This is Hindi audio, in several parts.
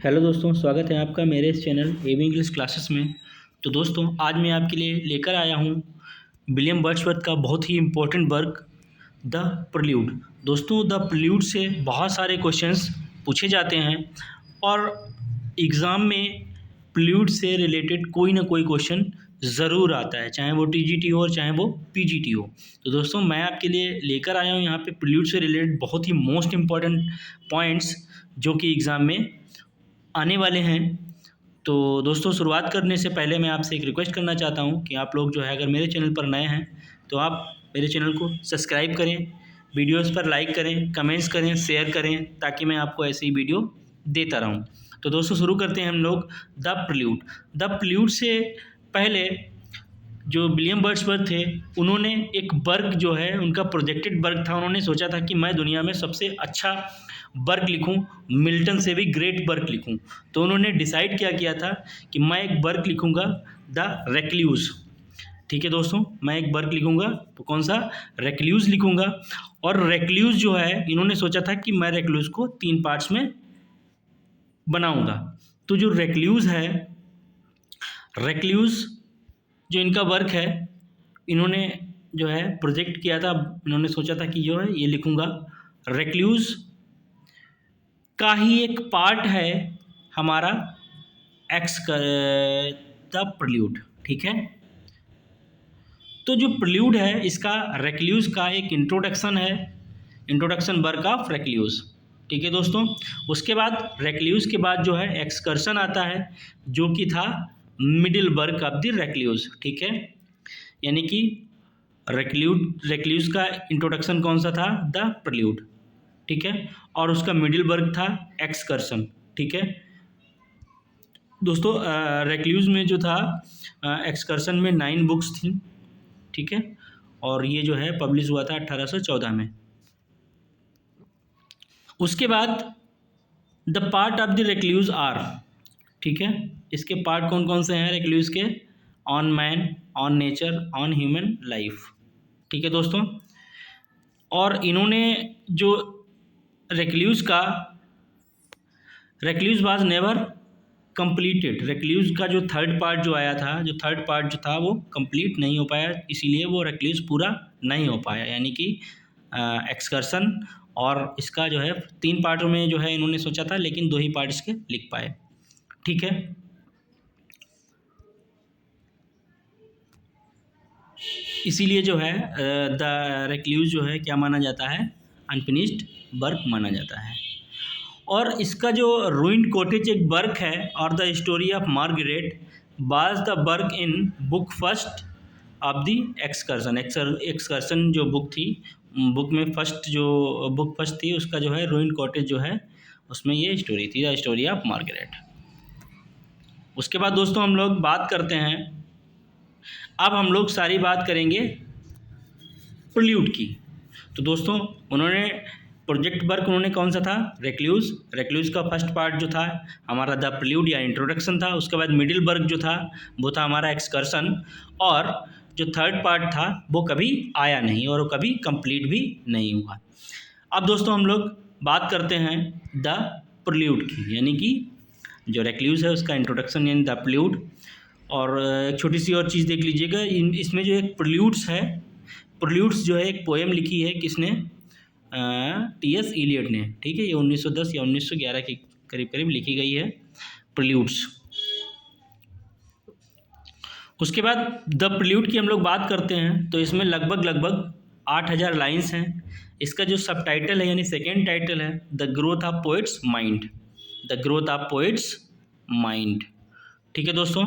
हेलो दोस्तों, स्वागत है आपका मेरे इस चैनल एवी इंग्लिश क्लासेस में। तो दोस्तों, आज मैं आपके लिए लेकर आया हूँ विलियम वर्ड्सवर्थ का बहुत ही इम्पोर्टेंट वर्क द प्रील्यूड। दोस्तों, द प्रील्यूड से बहुत सारे क्वेश्चंस पूछे जाते हैं और एग्ज़ाम में प्रील्यूड से रिलेटेड कोई ना कोई क्वेश्चन ज़रूर आता है, चाहे वो टीजीटी हो और चाहे वो पीजीटी हो। तो दोस्तों, मैं आपके लिए लेकर आया हूँ यहाँ पे प्रील्यूड से रिलेटेड बहुत ही मोस्ट इम्पॉर्टेंट पॉइंट्स जो कि एग्ज़ाम में आने वाले हैं। तो दोस्तों, शुरुआत करने से पहले मैं आपसे एक रिक्वेस्ट करना चाहता हूं कि आप लोग जो है अगर मेरे चैनल पर नए हैं तो आप मेरे चैनल को सब्सक्राइब करें, वीडियोस पर लाइक करें, कमेंट्स करें, शेयर करें, ताकि मैं आपको ऐसे ही वीडियो देता रहूं। तो दोस्तों, शुरू करते हैं हम लोग द प्रील्यूड। द प्रील्यूड से पहले जो विलियम वर्ड्सवर्थ थे, उन्होंने एक वर्क जो है उनका प्रोजेक्टेड वर्क था। उन्होंने सोचा था कि मैं दुनिया में सबसे अच्छा वर्क लिखूं, मिल्टन से भी ग्रेट वर्क लिखूं। तो उन्होंने डिसाइड क्या किया था कि मैं एक वर्क लिखूंगा द रेक्ल्यूज। ठीक है दोस्तों, मैं एक वर्क लिखूंगा तो कौन सा, रेक्ल्यूज लिखूंगा। और रेक्ल्यूज जो है, इन्होंने सोचा था कि मैं रेक्ल्यूज को 3 पार्ट्स में बनाऊंगा। तो जो रेक्ल्यूज है, रेक्ल्यूज जो इनका वर्क है, इन्होंने जो है प्रोजेक्ट किया था। इन्होंने सोचा था कि जो है ये लिखूंगा। रेक्ल्यूज का ही एक पार्ट है हमारा द प्रील्यूड। ठीक है, तो जो प्रील्यूड है, इसका रेक्ल्यूज का एक इंट्रोडक्शन है, इंट्रोडक्शन वर्क ऑफ रेक्ल्यूज। ठीक है दोस्तों, उसके बाद रेक्ल्यूज के बाद जो है एक्सकर्शन आता है, जो कि था middle work of the recluse. ठीक है, यानी कि रेक्ल्यूज का इंट्रोडक्शन कौन सा था, द प्रील्यूड। ठीक है, और उसका मिडिल वर्क था एक्सकर्शन। ठीक है दोस्तों, रेक्ल्यूज में जो था एक्सकर्शन में 9 बुक्स थी। ठीक है, और ये जो है पब्लिश हुआ था 1814 में। उसके बाद the part of the recluse are, ठीक है, इसके पार्ट कौन कौन से हैं रेक्ल्यूज के, on man, on nature, on human life. ठीक है दोस्तों, और इन्होंने जो recluse was never completed. Recluse का जो थर्ड पार्ट जो आया था, जो थर्ड पार्ट जो था वो कंप्लीट नहीं हो पाया, इसीलिए वो रेक्ल्यूज पूरा नहीं हो पाया। यानी कि एक्सकर्शन और इसका जो है 3 पार्टों में जो है इन्होंने सोचा था, लेकिन 2 ही पार्ट इसके लिख पाए। ठीक है, इसीलिए जो है द रेक्ल्यूज जो है क्या माना जाता है, अनफिनिश्ड वर्क माना जाता है। और इसका जो रूइंड कॉटेज एक वर्क है, और the story of Margaret was the work in book first of the excursion. Excursion जो बुक थी, बुक में बुक फर्स्ट थी, उसका जो है रूइंड कॉटेज जो है उसमें ये स्टोरी थी, द स्टोरी ऑफ मार्गरेट। उसके बाद दोस्तों हम लोग बात करते हैं, अब हम लोग सारी बात करेंगे प्रील्यूड की। तो दोस्तों, उन्होंने प्रोजेक्ट वर्क उन्होंने कौन सा था, रेक्ल्यूज का फर्स्ट पार्ट जो था हमारा द प्रील्यूड या इंट्रोडक्शन था। उसके बाद मिडिल वर्क जो था वो था हमारा एक्सकर्शन, और जो थर्ड पार्ट था वो कभी आया नहीं और वो कभी कंप्लीट भी नहीं हुआ। अब दोस्तों हम लोग बात करते हैं द प्रील्यूड की, यानी कि जो रेक्ल्यूज है उसका इंट्रोडक्शन यानी द प्रील्यूड। और एक छोटी सी और चीज़ देख लीजिएगा, इसमें जो एक प्रील्यूड्स जो है एक पोएम लिखी है, किसने, टी.एस. इलियट ने। ठीक है, ये 1910 या 1911 के करीब करीब लिखी गई है प्रील्यूड्स। उसके बाद द प्रील्यूड की हम लोग बात करते हैं, तो इसमें लगभग 8000 लाइन्स हैं। इसका जो सब टाइटल है यानी सेकेंड टाइटल है the growth of poets mind, the growth of poets mind. ठीक है दोस्तों,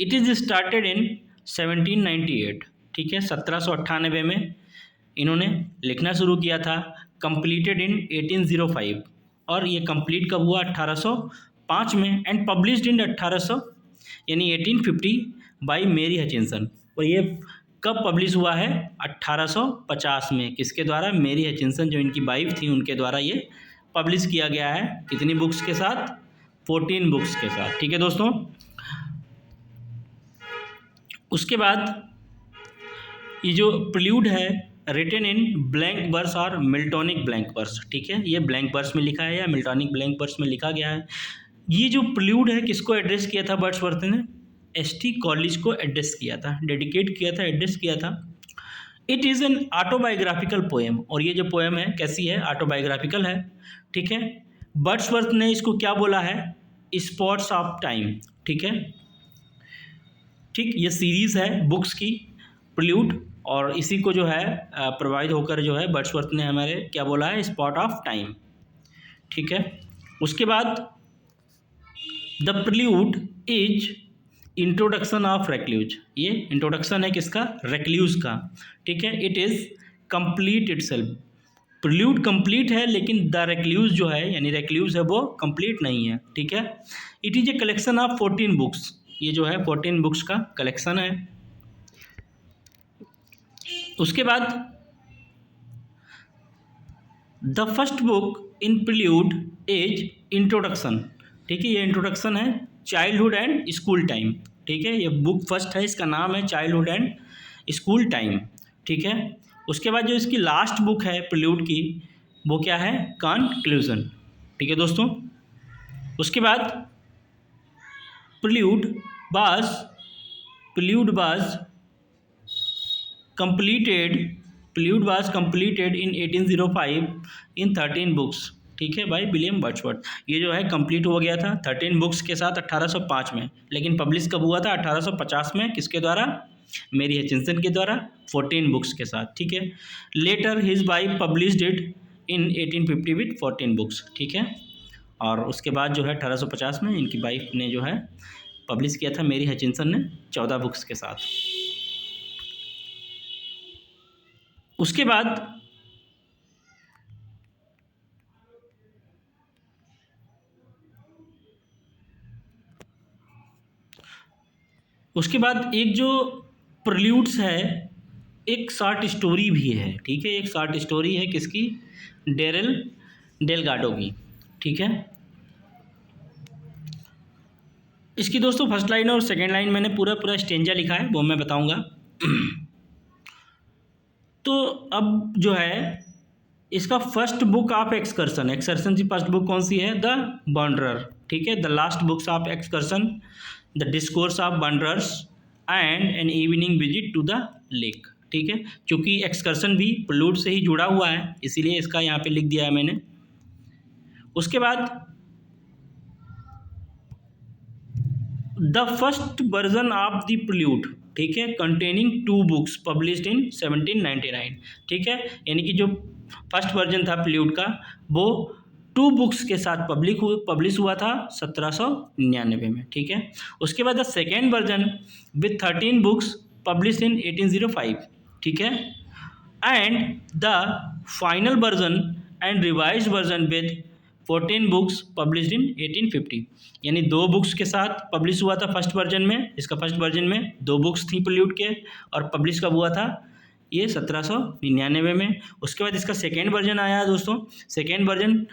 इट इज़ स्टार्टेड इन 1798। ठीक है, 1798 में इन्होंने लिखना शुरू किया था, कंप्लीटेड इन 1805, और ये कंप्लीट कब हुआ, 1805 में, एंड पब्लिश्ड इन 1800 यानी 1850 बाय मेरी हचिंसन। और ये कब पब्लिश हुआ है, 1850 में, किसके द्वारा, मेरी हचिंसन जो इनकी वाइफ थी उनके द्वारा ये पब्लिश किया गया है। कितनी बुक्स के साथ, 14 बुक्स के साथ। ठीक है दोस्तों, उसके बाद ये जो प्रील्यूड है रिटन इन ब्लैंक वर्स और मिल्टोनिक ब्लैंक वर्स। ठीक है, ये ब्लैंक वर्स में लिखा है या मिल्टोनिक ब्लैंक वर्स में लिखा गया है। ये जो प्रिल्यूड है किसको एड्रेस किया था वर्ड्सवर्थ ने? एसटी कॉलेज को एड्रेस किया था, डेडिकेट किया था, एड्रेस किया था। It is an autobiographical poem, और ये जो पोएम है कैसी है? ऑटोबायोग्राफिकल है, ठीक है। वर्ड्सवर्थ ने इसको क्या बोला है? स्पॉट्स ऑफ टाइम, ठीक है। ठीक, ये सीरीज़ है बुक्स की प्रिल्यूड, और इसी को जो है प्रभावित होकर जो है वर्ड्सवर्थ ने हमारे क्या बोला है? स्पॉट ऑफ टाइम, ठीक है। उसके बाद the prelude is introduction of recluse, ये इंट्रोडक्शन है किसका? रेक्ल्यूज का, ठीक है। It is complete itself, prelude complete है, लेकिन द रेक्ल्यूज जो है यानी रेक्ल्यूज है वो कंप्लीट नहीं है, ठीक है। It is a collection of 14 books, ये जो है 14 बुक्स का कलेक्शन है। उसके बाद the first book in prelude is introduction, ठीक है। ये इंट्रोडक्शन है चाइल्डहुड एंड स्कूल टाइम, ठीक है। ये बुक फर्स्ट है, इसका नाम है चाइल्डहुड एंड स्कूल टाइम, ठीक है। उसके बाद जो इसकी लास्ट बुक है प्रिल्यूड की, वो क्या है? कंक्लूजन, ठीक है दोस्तों। उसके बाद prelude was completed prelude was completed in 1805 in 13 books, ठीक है, बाय विलियम वर्ड्सवर्थ। ये जो है कंप्लीट हो गया था 13 बुक्स के साथ 1805 में, लेकिन पब्लिश कब हुआ था? 1850 में। किसके द्वारा? मेरी हचिंसन के द्वारा, 14 बुक्स के साथ, ठीक है। Later his wife published it in 1850 with 14 books, ठीक है। और उसके बाद जो है 1850 में इनकी वाइफ ने जो है पब्लिश किया था, मेरी हचिंसन ने 14 बुक्स के साथ। उसके बाद एक जो प्रिल्यूड्स है, एक शॉर्ट स्टोरी भी है, ठीक है। एक शॉर्ट स्टोरी है किसकी? डेरेल डेलगाडो की, ठीक है। इसकी दोस्तों फर्स्ट लाइन और सेकेंड लाइन मैंने पूरा स्टेंजा लिखा है, वो मैं बताऊंगा। तो अब जो है इसका फर्स्ट बुक ऑफ एक्सकर्सन की फर्स्ट बुक कौन सी है? द वंडरर, ठीक है। The last books of excursion the discourse of wanderers and an evening visit to the lake, ठीक है। चूँकि एक्सकर्सन भी प्रिल्यूड से ही जुड़ा हुआ है, इसीलिए इसका यहाँ पे लिख दिया है मैंने। उसके बाद the first version of the prelude, ठीक है, कंटेनिंग 2 बुक्स पब्लिश्ड इन 1799, ठीक है। यानी कि जो फर्स्ट वर्जन था प्रिल्यूड का, वो 2 बुक्स के साथ पब्लिश हुआ था 1799 में, ठीक है। उसके बाद the second version with 13 books published in 1805, ठीक है। And the final version and revised version with 14 books published in 1850, यानी 2 बुक्स के साथ पब्लिश हुआ था फर्स्ट वर्जन में। इसका फर्स्ट वर्जन में 2 बुक्स थी प्रिल्यूड के, और पब्लिश कब हुआ था? ये 1799 में। उसके बाद इसका सेकेंड वर्जन आया है दोस्तों। सेकेंड वर्जन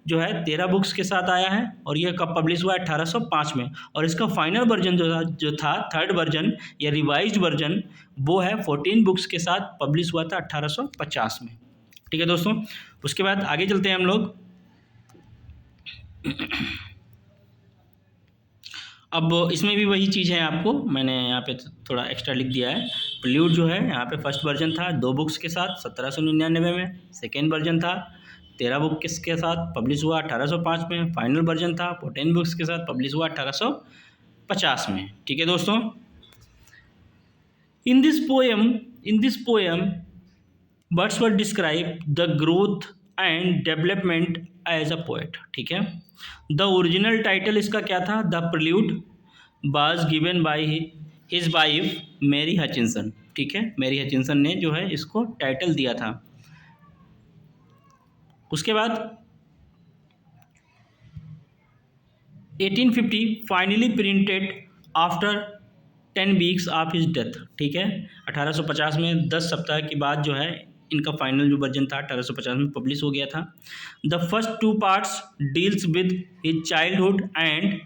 जो है 13 बुक्स के साथ आया है, और ये कब पब्लिश हुआ? 1805 में। और इसका फाइनल वर्जन जो था थर्ड वर्जन या रिवाइज्ड वर्जन, वो है 14 बुक्स के साथ पब्लिश हुआ था 1850 में, ठीक है दोस्तों। उसके बाद आगे चलते हैं हम लोग। अब इसमें भी वही चीज़ है, आपको मैंने यहाँ पे थोड़ा एक्स्ट्रा लिख दिया है। प्रिल्यूड जो है यहाँ पे फर्स्ट वर्जन था 2 बुक्स के साथ 1799 में, सेकेंड वर्जन था 13 बुक्स के साथ पब्लिश हुआ 1805 में, फाइनल वर्जन था 14 बुक्स के साथ पब्लिश हुआ 1850 में, ठीक है दोस्तों। In this poem Wordsworth describe the growth and development as a poet, ठीक है। द ओरिजिनल टाइटल इसका क्या था? The prelude was given by his wife Mary Hutchinson, ठीक है। मैरी हचिंसन ने जो है इसको टाइटल दिया था। उसके बाद 1850 finally printed after 10 weeks of his death, ठीक है। 1850 में 10 सप्ताह के बाद जो है इनका फाइनल जो वर्जन था 1850 में पब्लिश हो गया था। The first 2 parts deals with his childhood and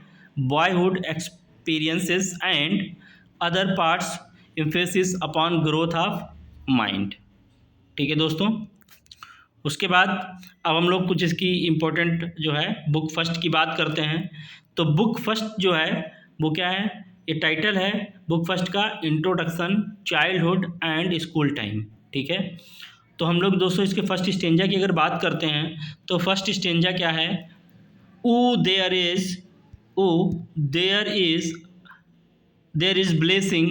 boyhood experiences and other parts emphasis upon growth of mind, ठीक है दोस्तों। उसके बाद अब हम लोग कुछ इसकी इम्पोर्टेंट जो है बुक फर्स्ट की बात करते हैं। तो बुक फर्स्ट जो है वो क्या है, ये टाइटल है बुक फर्स्ट का, introduction childhood and school time. ठीक है, तो हम लोग दोस्तों इसके फर्स्ट स्टेंजा की अगर बात करते हैं तो फर्स्ट स्टेंजा क्या है, O there is, O there is, there is blessing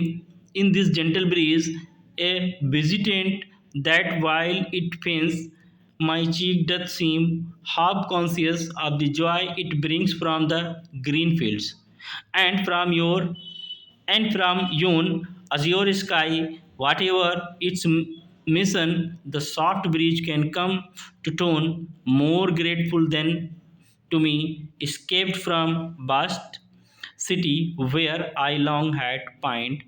in this gentle breeze, a visitant that while it pains my cheek doth seem half conscious of the joy it brings from the green fields and from your and from yon azure sky, whatever its mission, the soft breeze can come to tone more grateful than to me, escaped from vast city where I long had pined,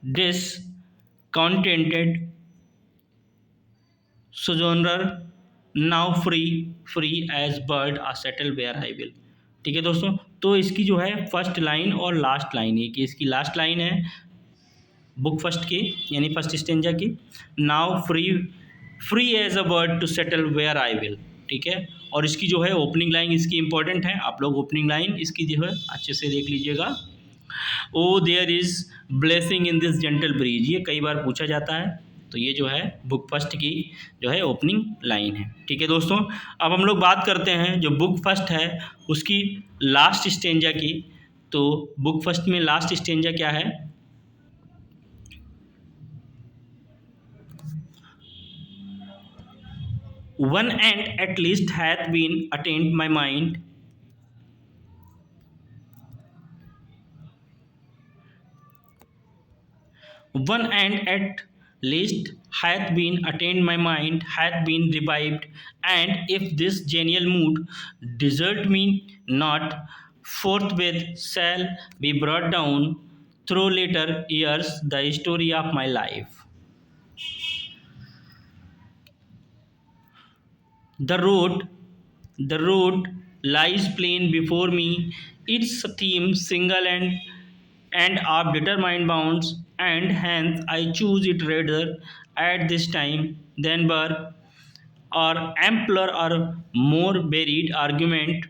discontented sojourner, now free as bird a settle where I will। ठीक है दोस्तों, तो इसकी जो है फर्स्ट लाइन और लास्ट लाइन, ये कि इसकी लास्ट लाइन है बुक फर्स्ट की यानी फर्स्ट स्टेंजा की, now free as a bird to settle where I will. ठीक है, और इसकी जो है ओपनिंग लाइन इसकी इंपॉर्टेंट है, आप लोग ओपनिंग लाइन इसकी जो है अच्छे से देख लीजिएगा। Oh there is blessing in this gentle breeze, ये कई बार पूछा जाता है, तो ये जो है बुक फर्स्ट की जो है ओपनिंग लाइन है। ठीक है दोस्तों, अब हम लोग बात करते हैं जो बुक फर्स्ट है उसकी लास्ट स्टेंजा की। तो बुक फर्स्ट में लास्ट स्टेंजा क्या है, one end at least hath been attained my mind, one end at least hath been attained my mind, hath been revived, and if this genial mood desert me not, forthwith shall be brought down through later years the story of my life. The road, the road lies plain before me, its theme single and of determined bounds, and hence I choose it rather at this time than were or ampler or more varied argument,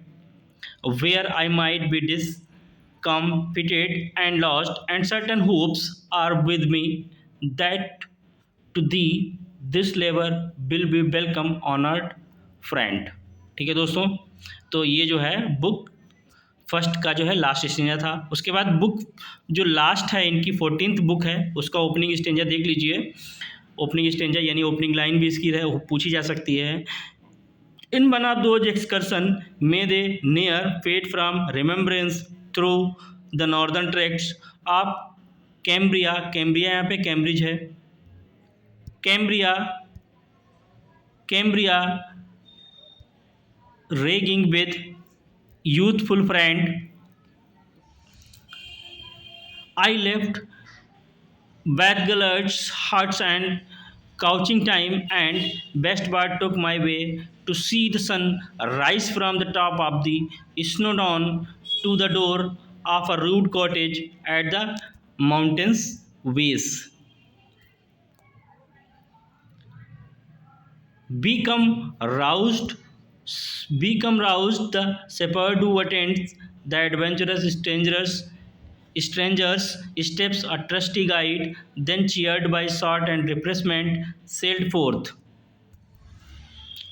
where I might be discomfited and lost, and certain hopes are with me that to thee this labor will be welcome honored friend. ठीक है दोस्तों, तो ये जो है बुक फर्स्ट का जो है लास्ट स्टेंजा था। उसके बाद बुक जो लास्ट है इनकी 14th बुक है उसका ओपनिंग स्टेंजा देख लीजिए। ओपनिंग स्टेंजा यानी ओपनिंग लाइन भी इसकी है पूछी जा सकती है। In one of those excursion may they near fade from remembrance through the northern tracts of Cumbria, Cumbria यहाँ पे कैम्ब्रिज है, Cumbria Cumbria ragging with youthful friend, I left bachelor's huts and couching time, and westward took my way to see the sun rise from the top of the Snowdon to the door of a rude cottage at the mountain's base. Become roused the shepherd who attends the adventurous strangers steps a trusty guide, then cheered by short and refreshment sailed forth।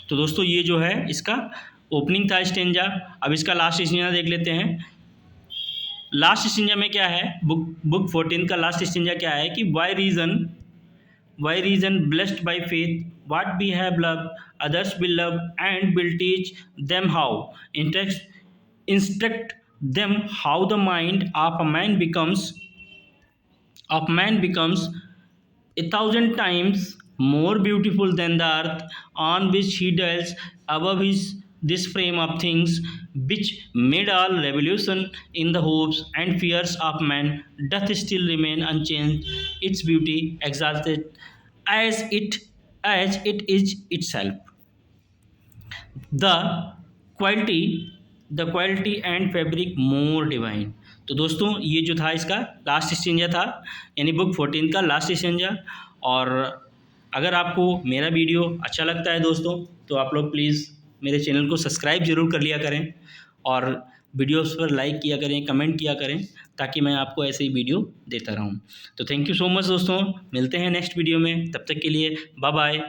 तो दोस्तों ये जो है इसका ओपनिंग था स्टेंजा। अब इसका लास्ट स्टेंजा देख लेते हैं। लास्ट स्टेंजा में क्या है, बुक 14 का लास्ट स्टेंजा क्या है कि why reason blessed by faith what we have loved others will love and will teach them how, instruct them how the mind of man becomes a thousand times more beautiful than the earth on which he dwells above this frame of things, which made all revolution in the hopes and fears of man doth still remain unchanged, its beauty exalted as it is itself, the quality and fabric more divine। तो दोस्तों ये जो था इसका लास्ट स्टेंजा था यानी बुक 14 का लास्ट स्टेंजा। और अगर आपको मेरा वीडियो अच्छा लगता है दोस्तों, तो आप लोग प्लीज़ मेरे चैनल को सब्सक्राइब ज़रूर कर लिया करें और वीडियोस पर लाइक किया करें, कमेंट किया करें, ताकि मैं आपको ऐसे ही वीडियो देता रहूं। तो थैंक यू सो मच दोस्तों, मिलते हैं नेक्स्ट वीडियो में, तब तक के लिए बाय बाय।